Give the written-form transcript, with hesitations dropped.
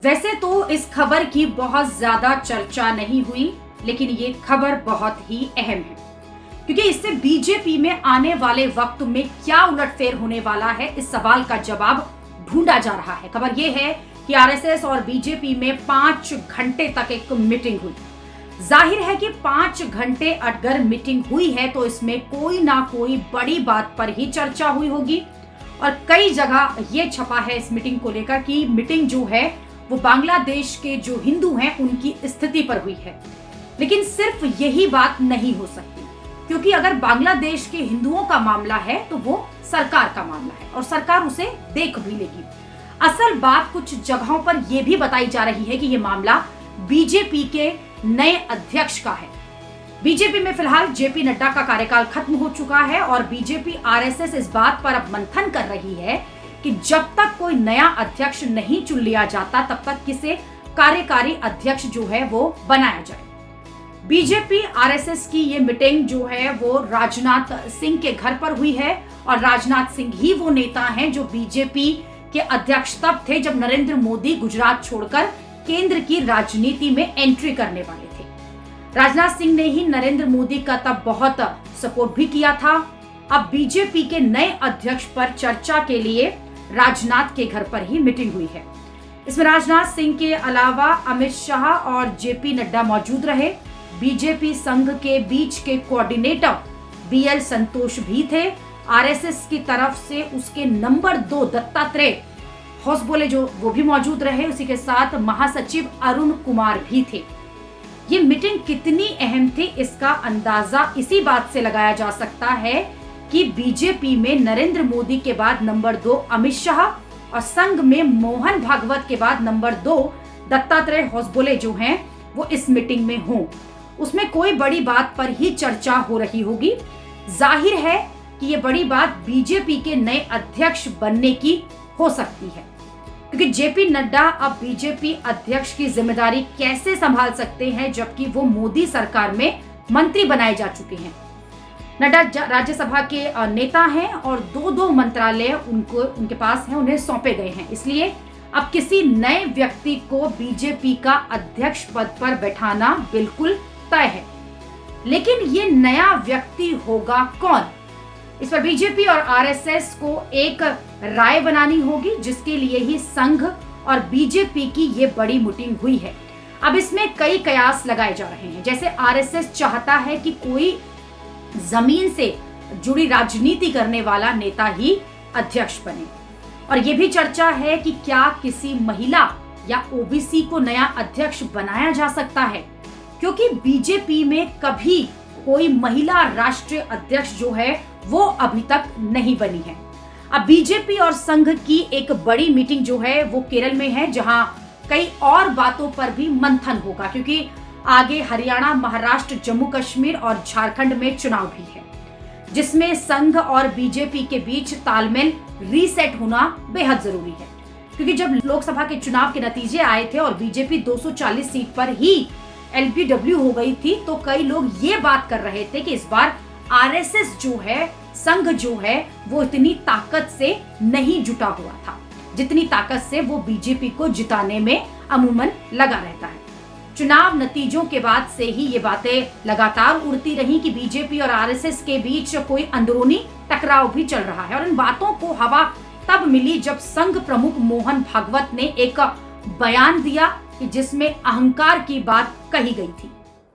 वैसे तो इस खबर की बहुत ज्यादा चर्चा नहीं हुई, लेकिन ये खबर बहुत ही अहम है क्योंकि इससे बीजेपी में आने वाले वक्त में क्या उलटफेर होने वाला है, इस सवाल का जवाब ढूंढा जा रहा है। खबर ये है कि आरएसएस और बीजेपी में 5 घंटे तक एक मीटिंग हुई। जाहिर है कि 5 घंटे अगर मीटिंग हुई है तो इसमें कोई ना कोई बड़ी बात पर ही चर्चा हुई होगी और कई जगह ये छपा है इस मीटिंग को लेकर कि मीटिंग जो है वो बांग्लादेश के जो हिंदू हैं उनकी स्थिति पर हुई है। लेकिन सिर्फ यही बात नहीं हो सकती, क्योंकि अगर बांग्लादेश के हिंदुओं का मामला है तो वो सरकार का मामला है और सरकार उसे देख भी लेगी। असल बात कुछ जगहों पर यह भी बताई जा रही है कि यह मामला बीजेपी के नए अध्यक्ष का है। बीजेपी में फिलहाल जेपी नड्डा का कार्यकाल खत्म हो चुका है और बीजेपी आरएसएस इस बात पर अब मंथन कर रही है कि जब तक कोई नया अध्यक्ष नहीं चुन लिया जाता तब तक किसे कार्यकारी अध्यक्ष जो है वो बनाया जाए। बीजेपी आरएसएस की ये मीटिंग जो है वो राजनाथ सिंह के घर पर हुई है और राजनाथ सिंह ही वो नेता हैं जो बीजेपी के अध्यक्ष तब थे जब नरेंद्र मोदी गुजरात छोड़कर केंद्र की राजनीति में एंट्री करने वाले थे। राजनाथ सिंह ने ही नरेंद्र मोदी का तब बहुत सपोर्ट भी किया था। अब बीजेपी के नए अध्यक्ष पर चर्चा के लिए राजनाथ के घर पर ही मीटिंग हुई है। इसमें राजनाथ सिंह के अलावा अमित शाह और जेपी नड्डा मौजूद रहे। बीजेपी संघ के बीच के कोऑर्डिनेटर बीएल संतोष भी थे। आरएसएस की तरफ से उसके नंबर 2 दत्तात्रेय होसबोले जो वो भी मौजूद रहे। उसी के साथ महासचिव अरुण कुमार भी थे। ये मीटिंग कितनी अहम थी इसका अंदाजा इसी बात से लगाया जा सकता है कि बीजेपी में नरेंद्र मोदी के बाद नंबर 2 अमित शाह और संघ में मोहन भागवत के बाद नंबर 2 दत्तात्रेय होसबोले जो हैं वो इस मीटिंग में हों। उसमें कोई बड़ी बात पर ही चर्चा हो रही होगी। जाहिर है कि ये बड़ी बात बीजेपी के नए अध्यक्ष बनने की हो सकती है, क्योंकि जेपी नड्डा अब बीजेपी अध्यक्ष की जिम्मेदारी कैसे संभाल सकते हैं जबकि वो मोदी सरकार में मंत्री बनाए जा चुके हैं। नड्डा राज्यसभा के नेता हैं और 2 मंत्रालय उनके पास हैं, उन्हें सौंपे गए हैं। इसलिए अब किसी नए व्यक्ति को बीजेपी का अध्यक्ष पद पर बैठाना बिल्कुल तय है। लेकिन ये नया व्यक्ति होगा कौन, इस पर बीजेपी और आरएसएस को एक राय बनानी होगी, जिसके लिए ही संघ और बीजेपी की ये बड़ी मीटिंग हुई है। अब इसमें कई कयास लगाए जा रहे हैं। जैसे आरएसएस चाहता है कि कोई जमीन से जुड़ी राजनीति करने वाला नेता ही अध्यक्ष बने, और यह भी चर्चा है कि क्या किसी महिला या ओबीसी को नया अध्यक्ष बनाया जा सकता है, क्योंकि बीजेपी में कभी कोई महिला राष्ट्रीय अध्यक्ष जो है वो अभी तक नहीं बनी है। अब बीजेपी और संघ की एक बड़ी मीटिंग जो है वो केरल में है, जहां कई और बातों पर भी मंथन होगा, क्योंकि आगे हरियाणा, महाराष्ट्र, जम्मू कश्मीर और झारखंड में चुनाव भी है, जिसमें संघ और बीजेपी के बीच तालमेल रीसेट होना बेहद जरूरी है। क्योंकि जब लोकसभा के चुनाव के नतीजे आए थे और बीजेपी 240 सीट पर ही एलबीडब्ल्यू हो गई थी, तो कई लोग ये बात कर रहे थे कि इस बार आरएसएस जो है, संघ जो है, वो इतनी ताकत से नहीं जुटा हुआ था जितनी ताकत से वो बीजेपी को जिताने में अमूमन लगा रहता है। चुनाव नतीजों के बाद से ही ये बातें लगातार उड़ती रही कि बीजेपी और आरएसएस के बीच कोई अंदरूनी टकराव भी चल रहा है, और इन बातों को हवा तब मिली जब संघ प्रमुख मोहन भागवत ने एक बयान दिया कि जिसमें अहंकार की बात कही गई थी।